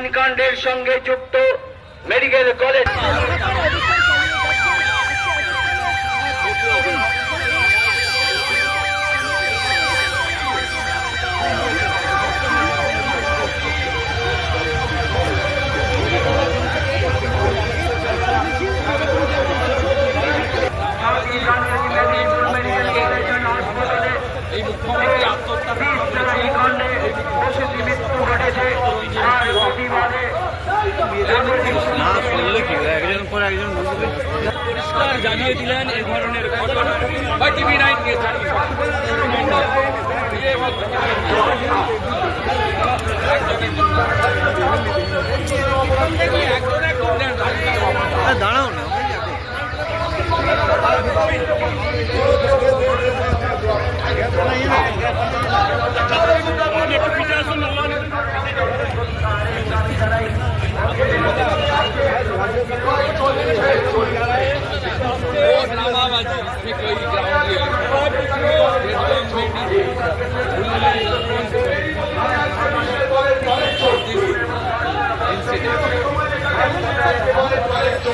Saline কাণ্ডের সঙ্গে যুক্ত মেডিকেল কলেজ পরিষ্কার জানিয়ে দিলেন এই ধরনের ঘটনা টিভি9 দাঁড়াও না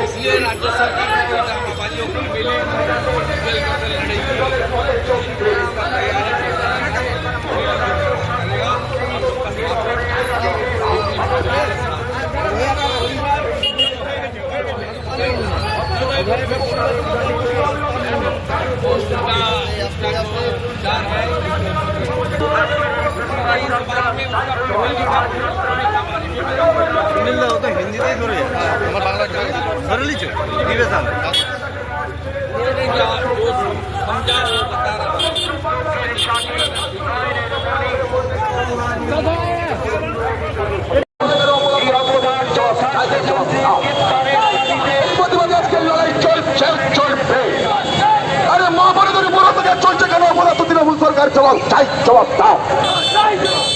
इसलिए राज्य सरकार माओवादियों को मिले सुनील दा तो हिंदी में थोड़ी बांग्ला धर लीजिए धीरे से समझा बता अरे माँ बड़े चलছে কেন অপরাধ তৃণমূল সরকার জবাব চাই জবাব দাও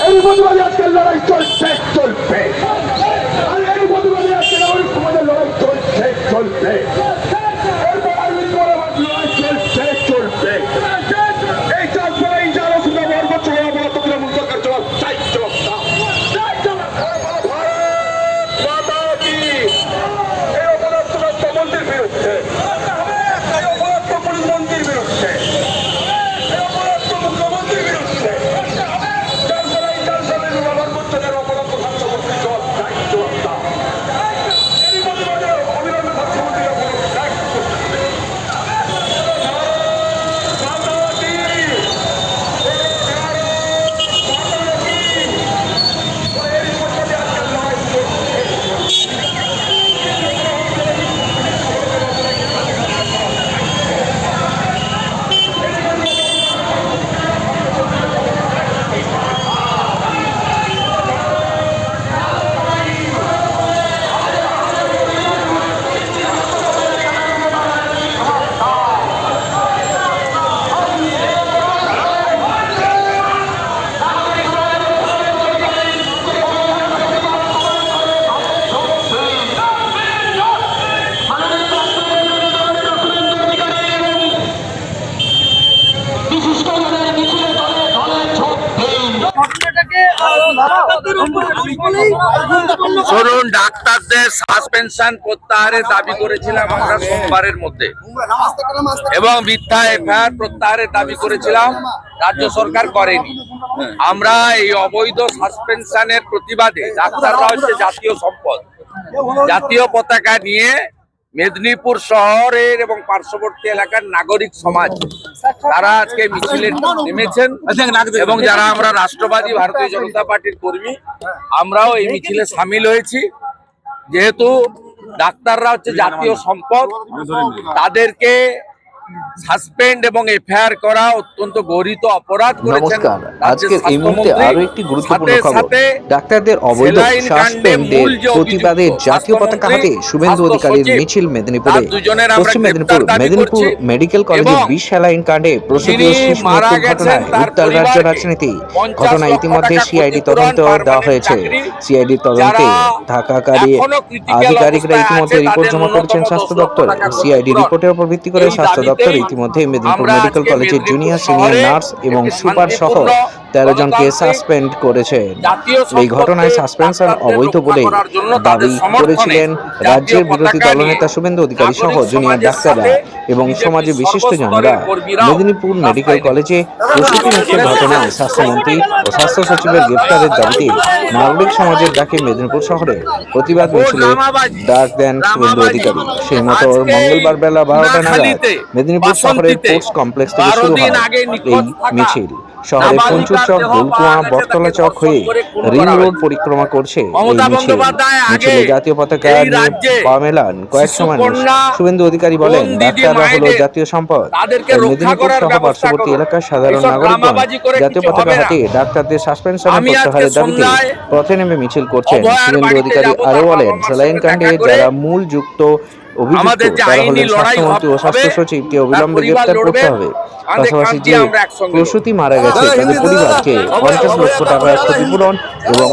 এই প্রতিবাদী আজকে লড়াই চলছে চলবে আর এই প্রতিবাদী আজকে ওই সমাজের লড়াই চলছে চলবে চলছে চলবে এই চলবে এই যারা শুধু বর্গ চলে অপরাধ তৃণমূল সরকার জবাব চাই জবাব দাও এই অপরাধ মন্ত্রীর বিরুদ্ধে মন্ত্রীর বিরুদ্ধে ধরুন ডাক্তারদের সাসপেনশন প্রত্যাহারের দাবি করেছিলাম আমরা সোমবারের মধ্যে এবং মিথ্যা এফআইআর প্রত্যাহারের দাবি করেছিলাম, রাজ্য সরকার করেনি। আমরা এই অবৈধ সাসপেনশনের প্রতিবাদে ডাক্তাররা হচ্ছে জাতীয় সম্পদ, জাতীয় পতাকা নিয়ে মেদিনীপুর শহরের এবং পার্শ্ববর্তী এলাকার নাগরিক সমাজ তারা আজকে মিছিলে নেমেছেন এবং যারা আমরা রাষ্ট্রবাদী ভারতীয় জনতা পার্টির কর্মী আমরাও এই মিছিলে সামিল হয়েছি। যেহেতু ডাক্তাররা হচ্ছে জাতীয় সম্পদ, তাদেরকে সাসপেন্ড এবং এফআইআর করা অত্যন্ত গর্হিত অপরাধ করেছেন। আজকের এই মুহূর্তে আরো একটি গুরুত্বপূর্ণ খবর, ডাক্তারদের অবৈধ সাসপেন্ডের প্রতিবাদে জাতীয় পতাকা হাতে শুভেন্দু অধিকারীর মিছিল মেদিনীপুরে। পশ্চিম মেদিনীপুর মেডিকেল কলেজে বিষ স্যালাইন কাণ্ডে প্রসূতির শিশু মৃত্যুর ঘটনায় উত্তাল রাজ্য রাজনীতি। ঘটনা ইতিমধ্যে সিআইডি তদন্ত দেওয়া হয়েছে। সিআইডি তদন্তে ঢাকাকারী আধিকারিকরা ইতিমধ্যে রিপোর্ট জমা করেছেন স্বাস্থ্য দপ্তর। সিআইডি রিপোর্টের উপর ভিত্তি করে স্বাস্থ্য দপ্তর ইতিমধ্যে মেদিনীপুর মেডিকেল কলেজের জুনিয়র সিনিয়র নার্স এবং সুপার সহ 13 জনকে সাসপেন্ড করেছেন। এই ঘটনায় সাসপেনশন অবৈধ বলে দাবি করেছিলেন রাজ্যের বিরোধী দলনেতা শুভেন্দু অধিকারী সহ জুনিয়র ডাক্তাররা এবং সমাজে বিশিষ্টজনরা। মেদিনীপুর মেডিকেল কলেজে প্রসূতি মৃত্যুর ঘটনায় স্বাস্থ্যমন্ত্রী ও স্বাস্থ্য সচিবের গ্রেফতারের দাবিতে নাগরিক সমাজের ডাকে মেদিনীপুর শহরে প্রতিবাদ মিছিলে ডাক দেন শুভেন্দু অধিকারী। সেই মতো মঙ্গলবার বেলা 12টা নাগাদ মেদিনীপুর শহরের স্পোর্টস কমপ্লেক্স থেকে শুরু হয় এই মিছিল। শহরে পঞ্চুর চক, গোলকুয়া, বটতলা চক হয়ে রিং রোড পরিক্রমা করছে এই মিছিল। মিছিলে জাতীয় পতাকা নিয়ে পা মেলান কয়েকশো মানুষ। শুভেন্দু অধিকারী বলেন, ডাক্তাররা হলো জাতীয় সম্পদ। মেদিনীপুর সহ পার্শ্ববর্তী এলাকার সাধারণ নাগরিকগণ জাতীয় পতাকা হাতে ডাক্তারদের সাসপেনশন প্রত্যাহারের দাবিতে পথে নেমে মিছিল করছেন। শুভেন্দু অধিকারী আরো বলেন, স্যালাইন কাণ্ডে যারা মূল যুক্ত অভিযুক্ত তারা হলেন স্বাস্থ্যমন্ত্রী ও স্বাস্থ্য সচিবকে অবিলম্বে গ্রেফতার করতে হবে। পাশাপাশি যে প্রসূতি মারা গেছে তাদের পরিবারকে 50 লক্ষ টাকা ক্ষতিপূরণ এবং